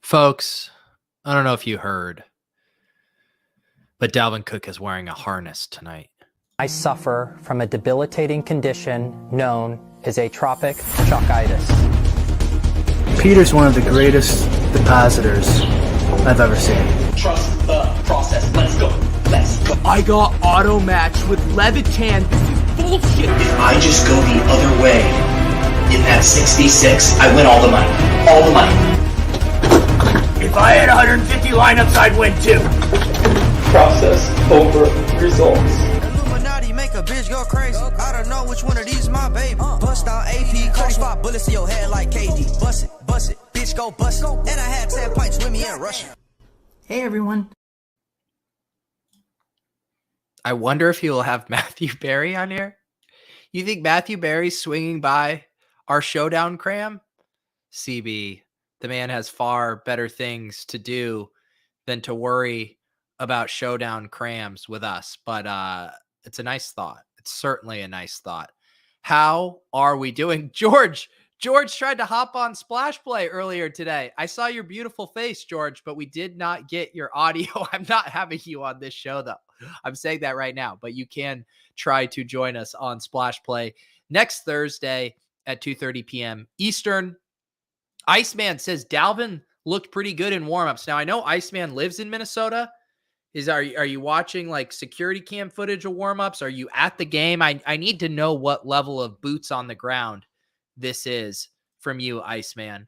Folks, I don't know if you heard, but Dalvin Cook is wearing a harness tonight. I suffer from a debilitating condition known as atropic chokitis. Peter's one of the greatest depositors I've ever seen. Trust the process. Let's go. Let's go. I got auto matched with Levitan. This is bullshit. If I just go the other way in that 66, I win all the money. All the money. If I had 150 lineups, I'd win too. Process over results. Illuminati make a bitch go crazy. I don't know which one of these my baby. Bust down AP, cut 5 bullets in your head like KD. Bust it, bitch go bust it. And I had 10 pints with me in Russia. Hey everyone. I wonder if he will have Matthew Berry on here. You think Matthew Berry's swinging by our showdown, Cram? CB, the man has far better things to do than to worry about showdown crams with us. But it's a nice thought. It's certainly a nice thought. How are we doing? George tried to hop on Splash Play earlier today. I saw your beautiful face, George, but we did not get your audio. I'm not having you on this show, though. I'm saying that right now, but you can try to join us on Splash Play next Thursday at 2:30 p.m. Eastern. Iceman says Dalvin looked pretty good in warmups. Now, I know Iceman lives in Minnesota. Are you watching like security cam footage of warmups? Are you at the game? I need to know what level of boots on the ground this is from you, Iceman.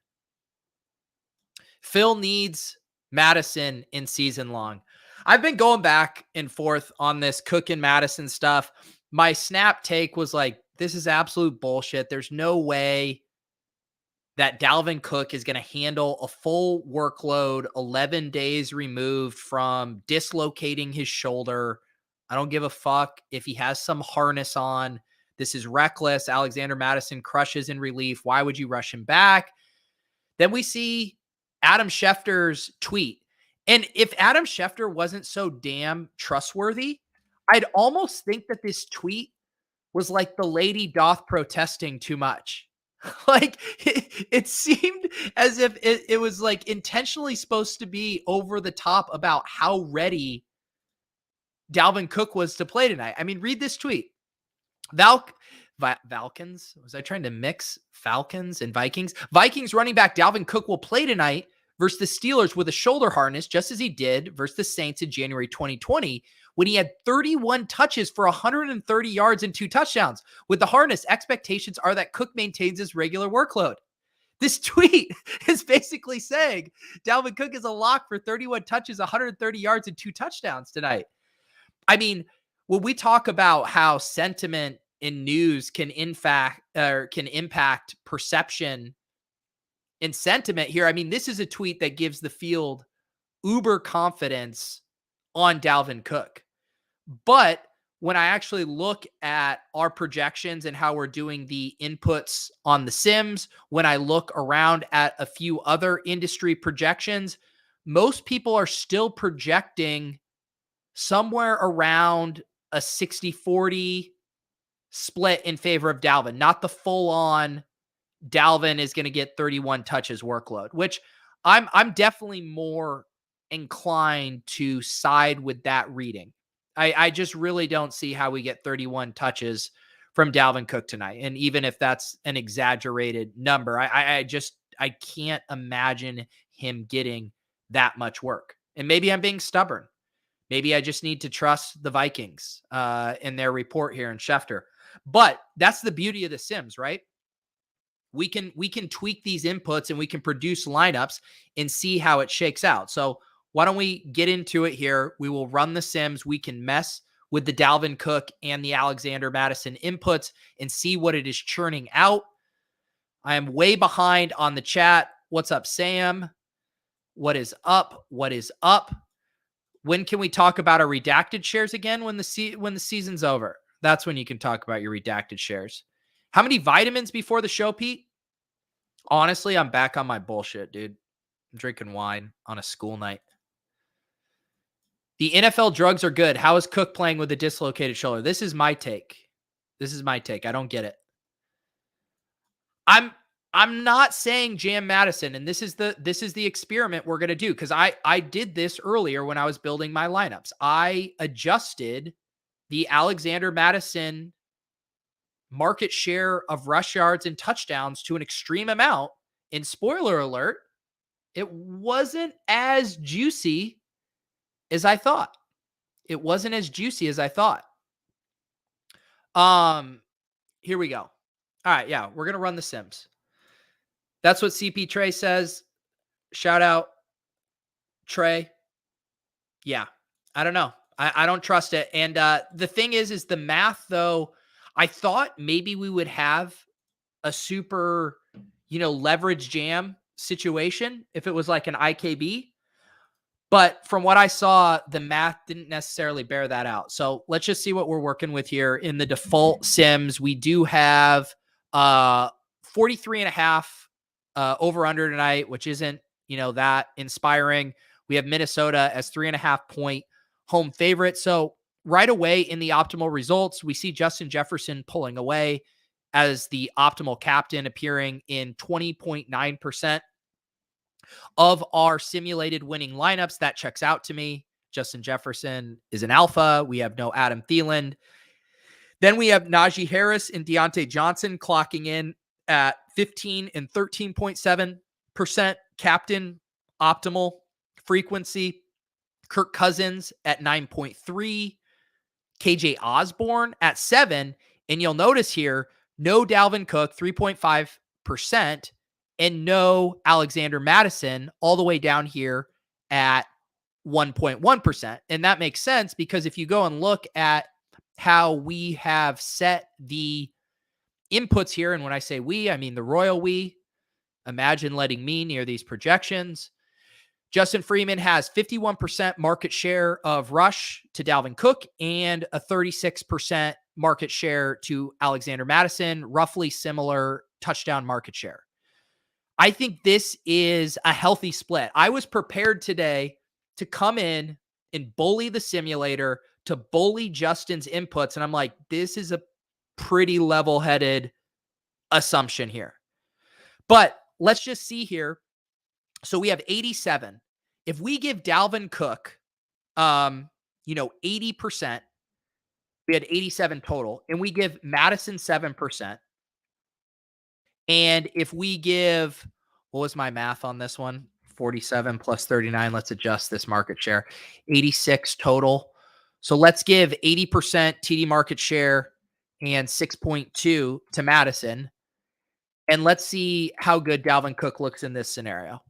Phil needs Madison in season long. I've been going back and forth on this Cook and Madison stuff. My snap take was like, this is absolute bullshit. There's no way that Dalvin Cook is going to handle a full workload 11 days removed from dislocating his shoulder. I don't give a fuck if he has some harness on. This is reckless. Alexander Madison crushes in relief. Why would you rush him back? Then we see Adam Schefter's tweet. And if Adam Schefter wasn't so damn trustworthy, I'd almost think that this tweet was like the lady doth protesting too much. Like it seemed as if it was like intentionally supposed to be over the top about how ready Dalvin Cook was to play tonight. I mean, read this tweet. Falcons? Was I trying to mix Falcons and Vikings? Vikings running back Dalvin Cook will play tonight versus the Steelers with a shoulder harness, just as he did versus the Saints in January 2020, when he had 31 touches for 130 yards and 2 touchdowns. With the harness, expectations are that Cook maintains his regular workload. This tweet is basically saying Dalvin Cook is a lock for 31 touches, 130 yards, and 2 touchdowns tonight. I mean, when we talk about how sentiment in news can impact perception and sentiment here, I mean, this is a tweet that gives the field uber confidence on Dalvin Cook. But when I actually look at our projections and how we're doing the inputs on the Sims, when I look around at a few other industry projections, most people are still projecting somewhere around a 60-40 split in favor of Dalvin, not the full-on Dalvin is going to get 31 touches workload, which I'm definitely more inclined to side with that reading. I just really don't see how we get 31 touches from Dalvin Cook tonight. And even if that's an exaggerated number, I can't imagine him getting that much work. And maybe I'm being stubborn. Maybe I just need to trust the Vikings in their report here in Schefter. But that's the beauty of the Sims, right? We can tweak these inputs and we can produce lineups and see how it shakes out. So why don't we get into it here? We will run the Sims. We can mess with the Dalvin Cook and the Alexander Madison inputs and see what it is churning out. I am way behind on the chat. What's up, Sam? What is up? What is up? When can we talk about our redacted shares again? When the season's over. That's when you can talk about your redacted shares. How many vitamins before the show, Pete? Honestly, I'm back on my bullshit, dude. I'm drinking wine on a school night. The NFL drugs are good. How is Cook playing with a dislocated shoulder? This is my take. I don't get it. I'm not saying jam Madison, and this is the experiment we're going to do, because I did this earlier when I was building my lineups. I adjusted the Alexander Madison market share of rush yards and touchdowns to an extreme amount. And spoiler alert, it wasn't as juicy as I thought. It wasn't as juicy as I thought. Here we go. All right, yeah, we're going to run the Sims. That's what CP Trey says. Shout out, Trey. Yeah, I don't know. I don't trust it. And the thing is the math, though, I thought maybe we would have a super, leverage jam situation if it was like an IKB. But from what I saw, the math didn't necessarily bear that out. So let's just see what we're working with here. In the default Sims, we do have 43.5 over under tonight, which isn't, that inspiring. We have Minnesota as 3.5 point home favorite. So right away in the optimal results, we see Justin Jefferson pulling away as the optimal captain, appearing in 20.9% of our simulated winning lineups. That checks out to me. Justin Jefferson is an alpha. We have no Adam Thielen. Then we have Najee Harris and Deontay Johnson clocking in at 15 and 13.7% captain optimal frequency. Kirk Cousins at 9.3, KJ Osborne at 7. And you'll notice here, no Dalvin Cook, 3.5%, and no Alexander Madison all the way down here at 1.1%. And that makes sense, because if you go and look at how we have set the inputs here, and when I say we, I mean the royal we, imagine letting me near these projections. Justin Freeman has 51% market share of rush to Dalvin Cook and a 36% market share to Alexander Madison, roughly similar touchdown market share. I think this is a healthy split. I was prepared today to come in and bully the simulator, to bully Justin's inputs. And I'm like, this is a pretty level-headed assumption here. But let's just see here. So we have 87. If we give Dalvin Cook, 80%, we had 87 total, and we give Madison 7%. And if we give, what was my math on this one? 47 plus 39. Let's adjust this market share. 86 total. So let's give 80% TD market share and 6.2 to Madison. And let's see how good Dalvin Cook looks in this scenario.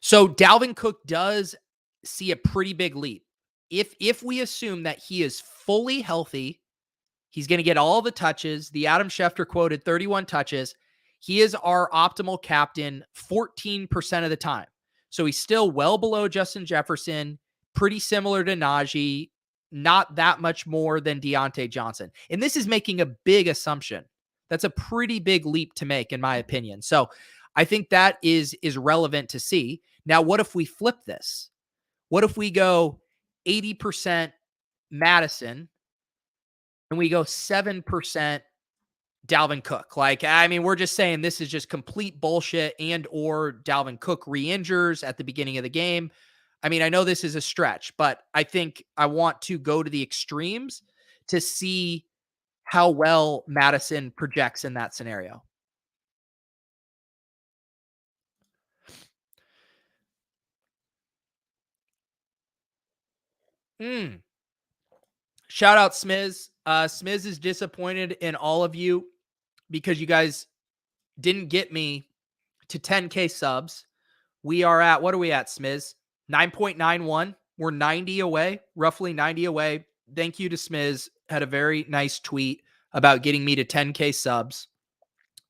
So Dalvin Cook does see a pretty big leap. If we assume that he is fully healthy, he's going to get all the touches. The Adam Schefter quoted 31 touches. He is our optimal captain 14% of the time. So he's still well below Justin Jefferson, pretty similar to Najee, not that much more than Deontay Johnson. And this is making a big assumption. That's a pretty big leap to make, in my opinion. So I think that is relevant to see. Now, what if we flip this? What if we go 80% Madison and we go 7% Dalvin Cook? We're just saying this is just complete bullshit, and or Dalvin Cook re-injures at the beginning of the game. I know this is a stretch, but I think I want to go to the extremes to see how well Madison projects in that scenario. Shout out Smiz. Smiz is disappointed in all of you because you guys didn't get me to 10K subs. We are at, what are we at, Smiz? 9.91. We're 90 away, roughly 90 away. Thank you to Smiz. Had a very nice tweet about getting me to 10K subs.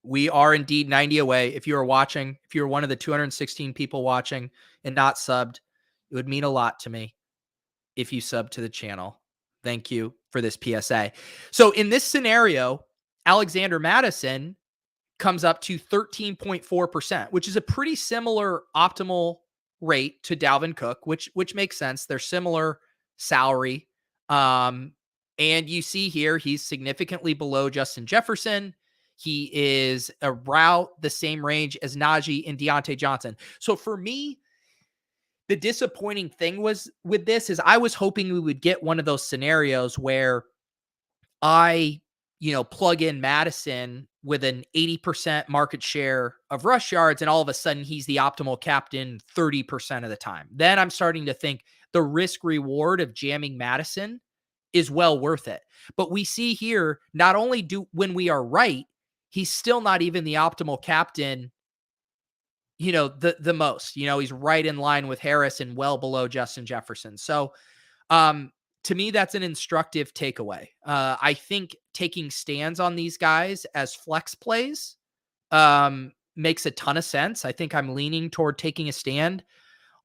We are indeed 90 away. If you are watching, if you're one of the 216 people watching and not subbed, it would mean a lot to me if you sub to the channel. Thank you for this PSA. So in this scenario, Alexander Madison comes up to 13.4%, which is a pretty similar optimal rate to Dalvin Cook, which makes sense. They're similar salary. And you see here, he's significantly below Justin Jefferson. He is about the same range as Najee and Deontay Johnson. So for me, the disappointing thing was with this is I was hoping we would get one of those scenarios where I, plug in Madison with an 80% market share of rush yards, and all of a sudden he's the optimal captain 30% of the time. Then I'm starting to think the risk reward of jamming Madison is well worth it. But we see here, not only do when we are right, he's still not even the optimal captain, the most. He's right in line with Harris and well below Justin Jefferson. So to me, that's an instructive takeaway. I think taking stands on these guys as flex plays makes a ton of sense. I think I'm leaning toward taking a stand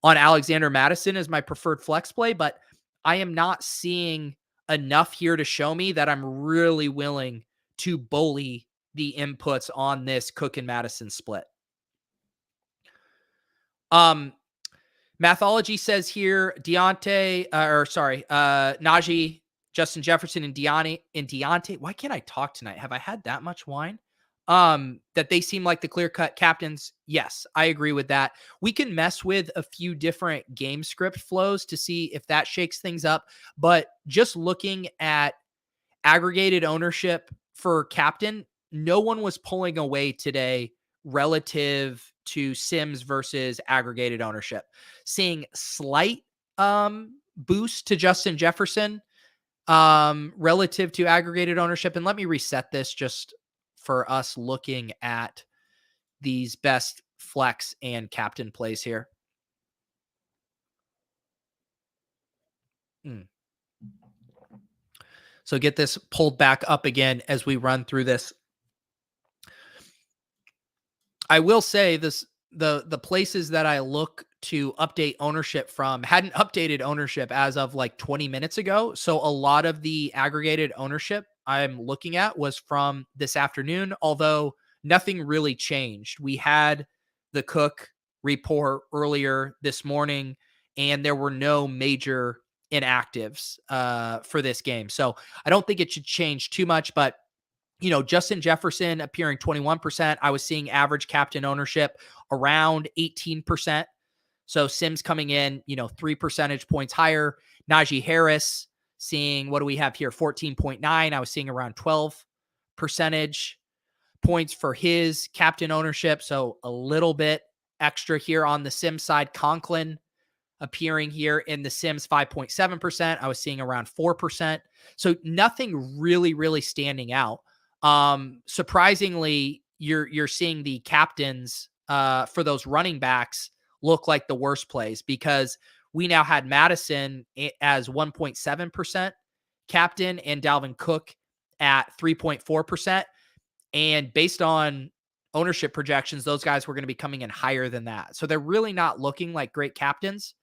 on Alexander Madison as my preferred flex play, but I am not seeing enough here to show me that I'm really willing to bully the inputs on this Cook and Madison split. Mathology says here, Najee, Justin Jefferson, and Deontay. Why can't I talk tonight? Have I had that much wine? That they seem like the clear-cut captains. Yes, I agree with that. We can mess with a few different game script flows to see if that shakes things up. But just looking at aggregated ownership for captain, no one was pulling away today relative to Sims versus aggregated ownership. Seeing slight boost to Justin Jefferson relative to aggregated ownership. And let me reset this just for us looking at these best flex and captain plays here. So get this pulled back up again as we run through this. I will say this, the places that I look to update ownership from hadn't updated ownership as of like 20 minutes ago. So a lot of the aggregated ownership I'm looking at was from this afternoon, although nothing really changed. We had the Cook report earlier this morning, and there were no major inactives for this game. So I don't think it should change too much, but Justin Jefferson appearing 21%. I was seeing average captain ownership around 18%. So Sims coming in, 3 percentage points higher. Najee Harris seeing, what do we have here? 14.9. I was seeing around 12 percentage points for his captain ownership. So a little bit extra here on the Sims side. Conklin appearing here in the Sims 5.7%. I was seeing around 4%. So nothing really, really standing out. Surprisingly, you're seeing the captains for those running backs look like the worst plays, because we now had Madison as 1.7% captain and Dalvin Cook at 3.4%. And based on ownership projections, those guys were going to be coming in higher than that. So they're really not looking like great captains.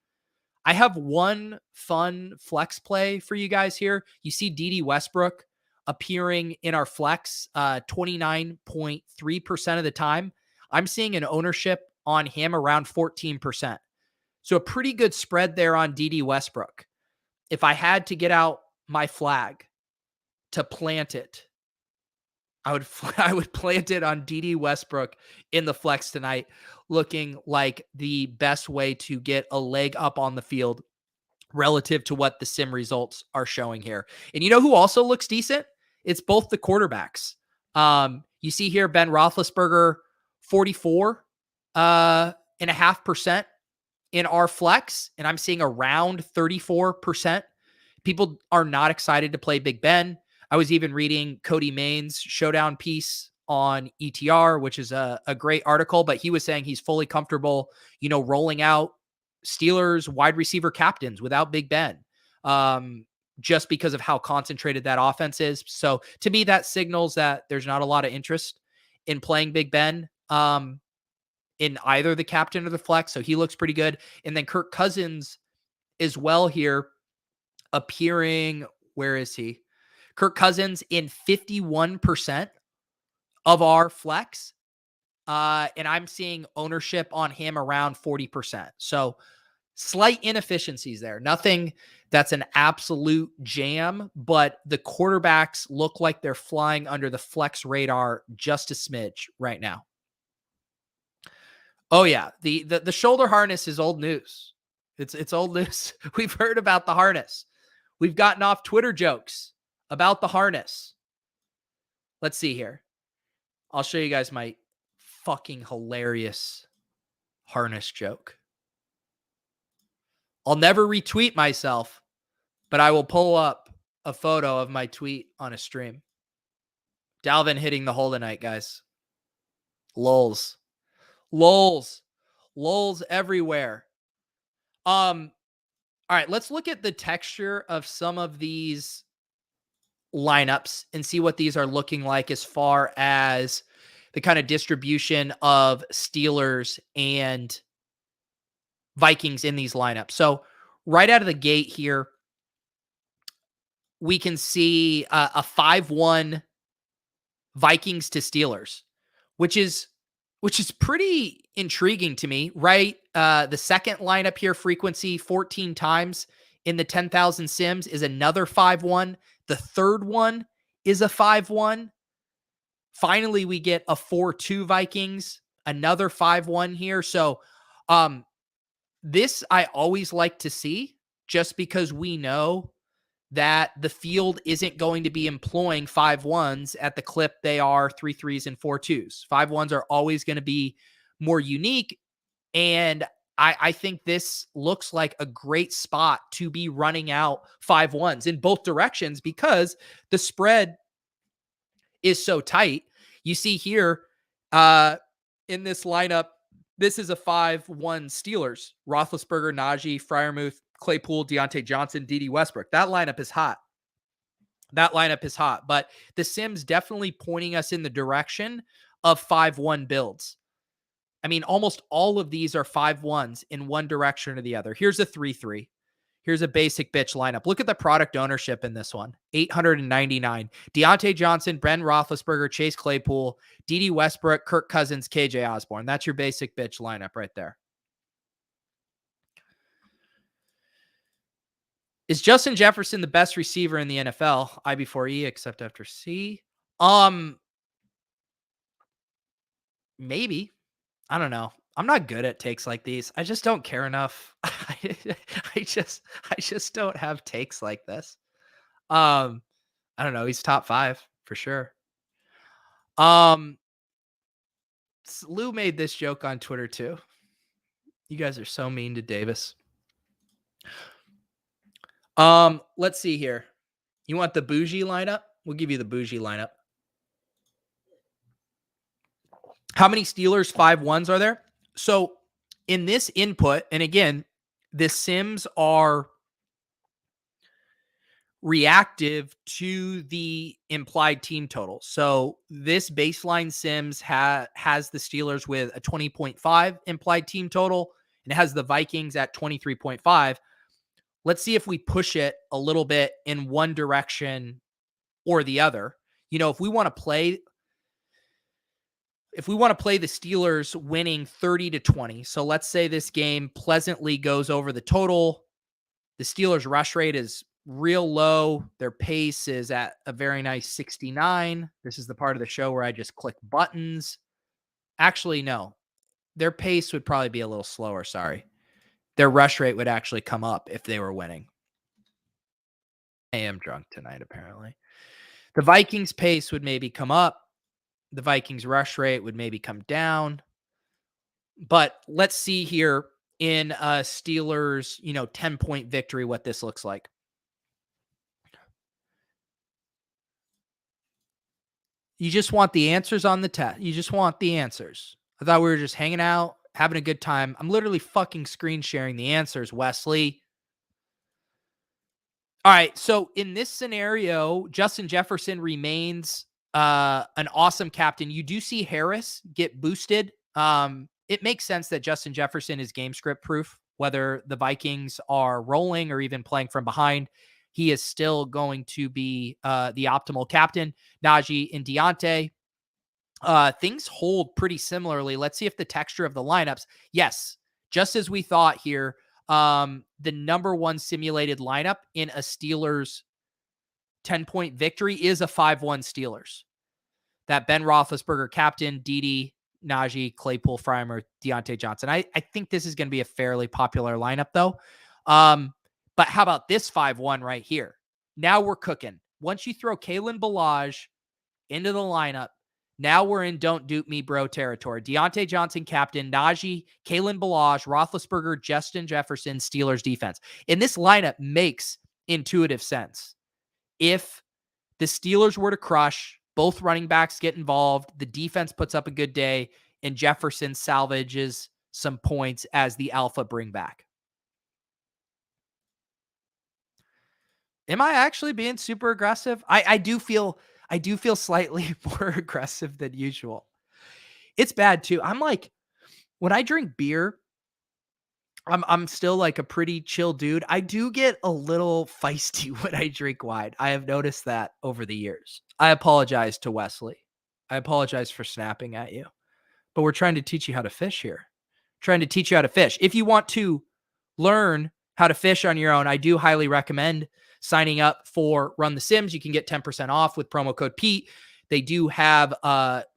I have one fun flex play for you guys here. You see Dede Westbrook appearing in our flex 29.3% of the time. I'm seeing an ownership on him around 14%. So a pretty good spread there on Dede Westbrook. If I had to get out my flag to plant it, I would plant it on Dede Westbrook in the flex tonight, looking like the best way to get a leg up on the field relative to what the sim results are showing here. And you know who also looks decent? It's both the quarterbacks. You see here, Ben Roethlisberger, 44.5% in our flex, and I'm seeing around 34%. People are not excited to play Big Ben. I was even reading Cody Main's Showdown piece on ETR, which is a great article, but he was saying he's fully comfortable, rolling out Steelers wide receiver captains without Big Ben, just because of how concentrated that offense is. So to me, that signals that there's not a lot of interest in playing Big Ben in either the captain or the flex. So he looks pretty good. And then Kirk Cousins as well here appearing, where is he? Kirk Cousins in 51% of our flex. And I'm seeing ownership on him around 40%. So Slight inefficiencies there. Nothing that's an absolute jam, but the quarterbacks look like they're flying under the flex radar just a smidge right now. Oh yeah, the shoulder harness is old news. It's old news. We've heard about the harness. We've gotten off Twitter jokes about the harness. Let's see here. I'll show you guys my fucking hilarious harness joke. I'll never retweet myself, but I will pull up a photo of my tweet on a stream. Dalvin hitting the hole tonight, guys. Lulz. Lulz everywhere. All right, let's look at the texture of some of these lineups and see what these are looking like as far as the kind of distribution of Steelers and Vikings in these lineups. So right out of the gate here, we can see a 5-1 Vikings to Steelers, which is pretty intriguing to me, right? The second lineup here, frequency 14 times in the 10,000 sims, is another 5-1. The third one is a 5-1. Finally, we get a 4-2 Vikings, another 5-1 here. So this I always like to see, just because we know that the field isn't going to be employing 5-1s at the clip they are 3-3s and 4-2s. 5-1s are always going to be more unique. And I think this looks like a great spot to be running out 5-1s in both directions, because the spread is so tight. You see here in this lineup, this is a 5-1 Steelers. Roethlisberger, Najee, Freiermuth, Claypool, Deontay Johnson, D.D. Westbrook. That lineup is hot. But the Sims definitely pointing us in the direction of 5-1 builds. I mean, almost all of these are 5-1s in one direction or the other. Here's a 3-3. Here's a basic bitch lineup. Look at the product ownership in this one. 899. Deontay Johnson, Ben Roethlisberger, Chase Claypool, D.D. Westbrook, Kirk Cousins, KJ Osborne. That's your basic bitch lineup right there. Is Justin Jefferson the best receiver in the NFL? I before E, except after C. Maybe. I don't know. I'm not good at takes like these. I just don't care enough. I just don't have takes like this. I don't know. He's top 5 for sure. Lou made this joke on Twitter too. You guys are so mean to Davis. Let's see here. You want the bougie lineup? We'll give you the bougie lineup. How many Steelers 5-1s are there? So in this input, and again, the Sims are reactive to the implied team total. So this baseline Sims has the Steelers with a 20.5 implied team total, and it has the Vikings at 23.5. Let's see if we push it a little bit in one direction or the other. You know, if we want to play the Steelers winning 30-20. So let's say this game pleasantly goes over the total. The Steelers rush rate is real low. Their pace is at a very nice 69. This is the part of the show where I just click buttons. Actually, no. Their pace would probably be a little slower. Sorry. Their rush rate would actually come up if they were winning. I am drunk tonight, apparently. The Vikings pace would maybe come up. The Vikings rush rate would maybe come down. But let's see here in a Steelers, 10-point victory, what this looks like. You just want the answers on the test. You just want the answers. I thought we were just hanging out, having a good time. I'm literally fucking screen sharing the answers, Wesley. All right. So in this scenario, Justin Jefferson remains an awesome captain. You do see Harris get boosted. It makes sense that Justin Jefferson is game script proof, whether the Vikings are rolling or even playing from behind. He is still going to be the optimal captain. Najee and Deontay. Things hold pretty similarly. Let's see if the texture of the lineups. Yes, just as we thought here. The number one simulated lineup in a Steelers 10-point victory is a 5-1 Steelers. That Ben Roethlisberger captain, Dede, Najee, Claypool, Frymer, Deontay Johnson. I think this is going to be a fairly popular lineup, though. But how about this 5-1 right here? Now we're cooking. Once you throw Kalen Ballage into the lineup, now we're in don't dupe me, bro territory. Deontay Johnson, captain, Najee, Kalen Ballage, Roethlisberger, Justin Jefferson, Steelers defense. And this lineup makes intuitive sense. If the Steelers were to crush, both running backs get involved, the defense puts up a good day, and Jefferson salvages some points as the alpha bring back. Am I actually being super aggressive? I do feel slightly more aggressive than usual. It's bad too. I'm like, when I drink beer, I'm still like a pretty chill dude. I do get a little feisty when I drink wine. I have noticed that over the years. I apologize to Wesley. I apologize for snapping at you. But we're trying to teach you how to fish here. Trying to teach you how to fish. If you want to learn how to fish on your own, I do highly recommend signing up for Run the Sims. You can get 10% off with promo code Pete. They do have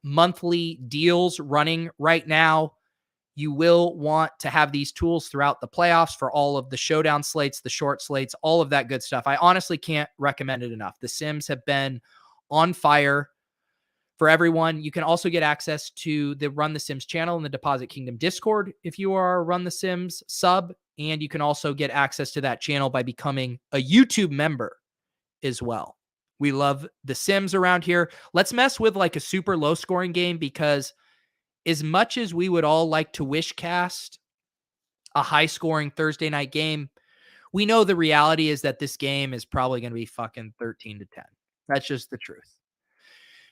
monthly deals running right now. You will want to have these tools throughout the playoffs for all of the showdown slates, the short slates, all of that good stuff. I honestly can't recommend it enough. The Sims have been on fire for everyone. You can also get access to the Run the Sims channel in the Deposit Kingdom Discord if you are a Run the Sims sub. And you can also get access to that channel by becoming a YouTube member as well. We love the Sims around here. Let's mess with like a super low scoring game, because as much as we would all like to wish cast a high scoring Thursday night game, we know the reality is that this game is probably going to be fucking 13-10. That's just the truth.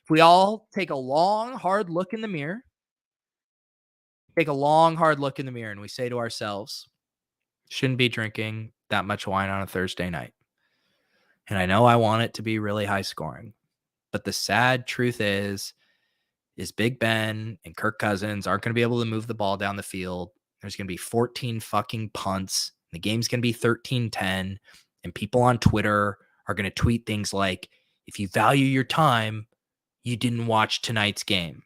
If we all take a long, hard look in the mirror, and we say to ourselves, shouldn't be drinking that much wine on a Thursday night. And I know I want it to be really high scoring, but the sad truth is Big Ben and Kirk Cousins aren't going to be able to move the ball down the field. There's going to be 14 fucking punts. The game's going to be 13-10. And people on Twitter are going to tweet things like, if you value your time, you didn't watch tonight's game.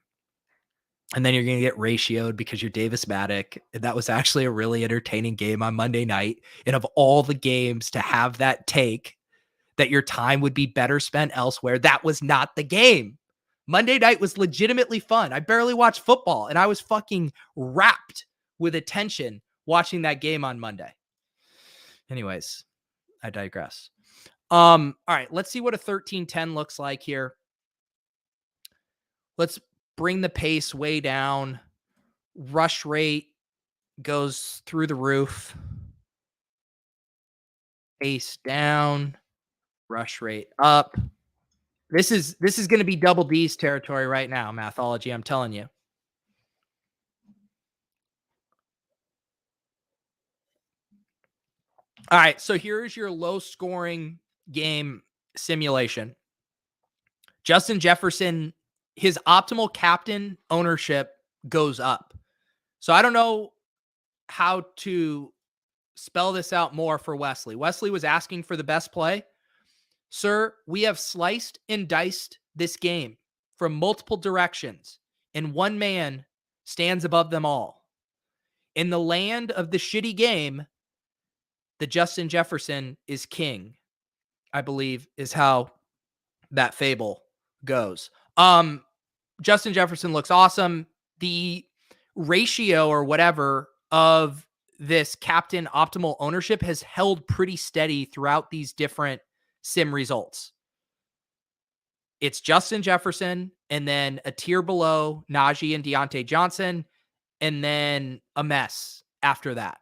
And then you're going to get ratioed because you're Davis Maddock. And that was actually a really entertaining game on Monday night. And of all the games to have that take that your time would be better spent elsewhere, that was not the game. Monday night was legitimately fun. I barely watched football, and I was fucking wrapped with attention watching that game on Monday. Anyways, I digress. All right, let's see what a 13-10 looks like here. Let's bring the pace way down. Rush rate goes through the roof. Pace down. Rush rate up. This is going to be double D's territory right now, Mathology, I'm telling you. All right, so here's your low-scoring game simulation. Justin Jefferson, his optimal captain ownership goes up. So I don't know how to spell this out more for Wesley. Wesley was asking for the best play. Sir, we have sliced and diced this game from multiple directions, and one man stands above them all. In the land of the shitty game, the Justin Jefferson is king, I believe, is how that fable goes. Justin Jefferson looks awesome. The ratio or whatever of this captain optimal ownership has held pretty steady throughout these different sim results. It's Justin Jefferson, and then a tier below Najee and Deontay Johnson, and then a mess after that.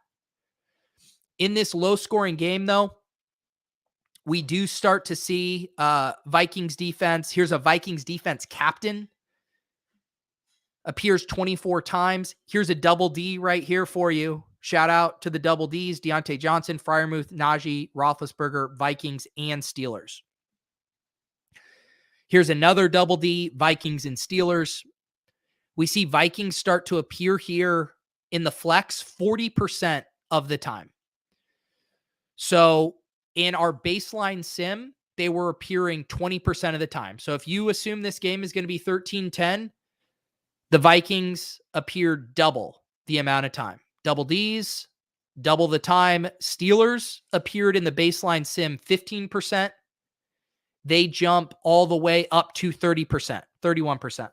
In this low scoring game, though, we do start to see Vikings defense. Here's a Vikings defense captain. Appears 24 times. Here's a double D right here for you. Shout out to the double Ds, Deontay Johnson, Freiermuth, Najee, Roethlisberger, Vikings, and Steelers. Here's another double D, Vikings and Steelers. We see Vikings start to appear here in the flex 40% of the time. So in our baseline sim, they were appearing 20% of the time. So if you assume this game is going to be 13-10, the Vikings appeared double the amount of time. Double D's, double the time. Steelers appeared in the baseline sim 15%. They jump all the way up to 30%, 31%.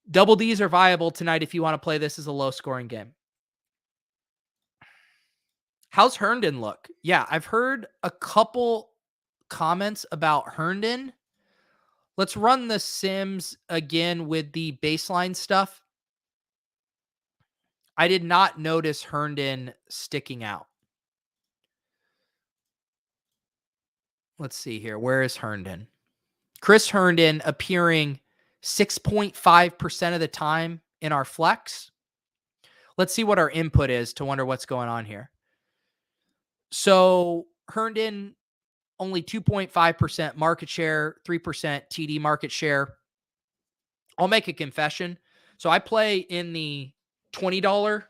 Double D's are viable tonight if you want to play this as a low-scoring game. How's Herndon look? Yeah, I've heard a couple comments about Herndon. Let's run the sims again with the baseline stuff. I did not notice Herndon sticking out. Let's see here. Where is Herndon? Chris Herndon appearing 6.5% of the time in our flex. Let's see what our input is to wonder what's going on here. So Herndon, only 2.5% market share, 3% TD market share. I'll make a confession. So I play in the $20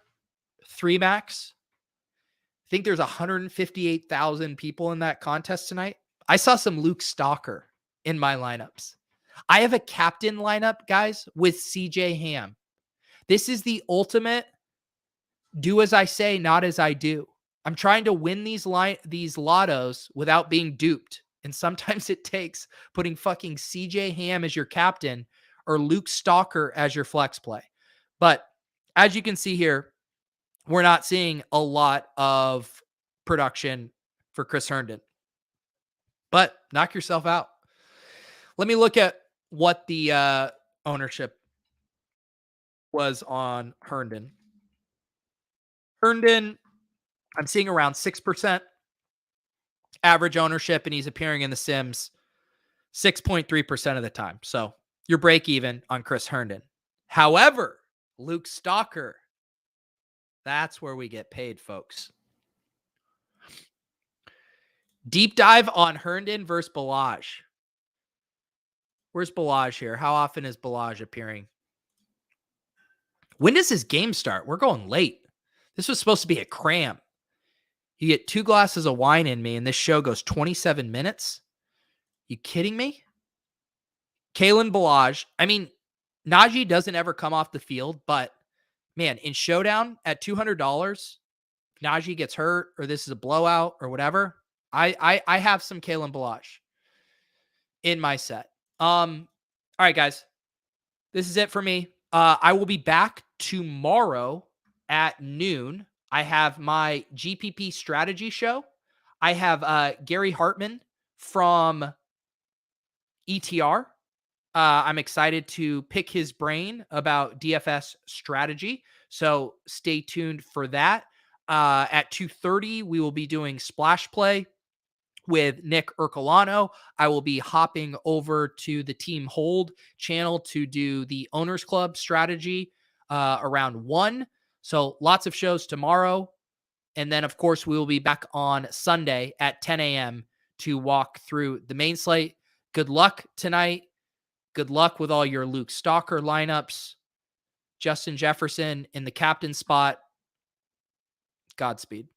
3 max. I think there's 158,000 people in that contest tonight. I saw some Luke Stalker in my lineups. I have a captain lineup, guys, with CJ Ham. This is the ultimate do as I say, not as I do. I'm trying to win these lottos without being duped. And sometimes it takes putting fucking CJ Ham as your captain or Luke Stalker as your flex play. But as you can see here, we're not seeing a lot of production for Chris Herndon. But knock yourself out. Let me look at what the ownership was on Herndon. Herndon, I'm seeing around 6% average ownership, and he's appearing in the sims 6.3% of the time. So you're break even on Chris Herndon. However, Luke Stalker, that's where we get paid, folks. Deep dive on Herndon versus Balaj. Where's Balaj here? How often is Balaj appearing? When does his game start? We're going late. This was supposed to be a cram. You get 2 glasses of wine in me, and this show goes 27 minutes? You kidding me? Kalen Balaj. I mean, Najee doesn't ever come off the field, but man, in Showdown at $200, Najee gets hurt or this is a blowout or whatever, I have some Kalen Balaj in my set. All right, guys. This is it for me. I will be back tomorrow at noon. I have my GPP strategy show. I have Gary Hartman from ETR. I'm excited to pick his brain about DFS strategy. So stay tuned for that. At 2:30, we will be doing Splash Play with Nick Ercolano. I will be hopping over to the Team Hold channel to do the Owners Club strategy around 1. So lots of shows tomorrow. And then, of course, we will be back on Sunday at 10 a.m. to walk through the main slate. Good luck tonight. Good luck with all your Luke Stalker lineups. Justin Jefferson in the captain spot. Godspeed.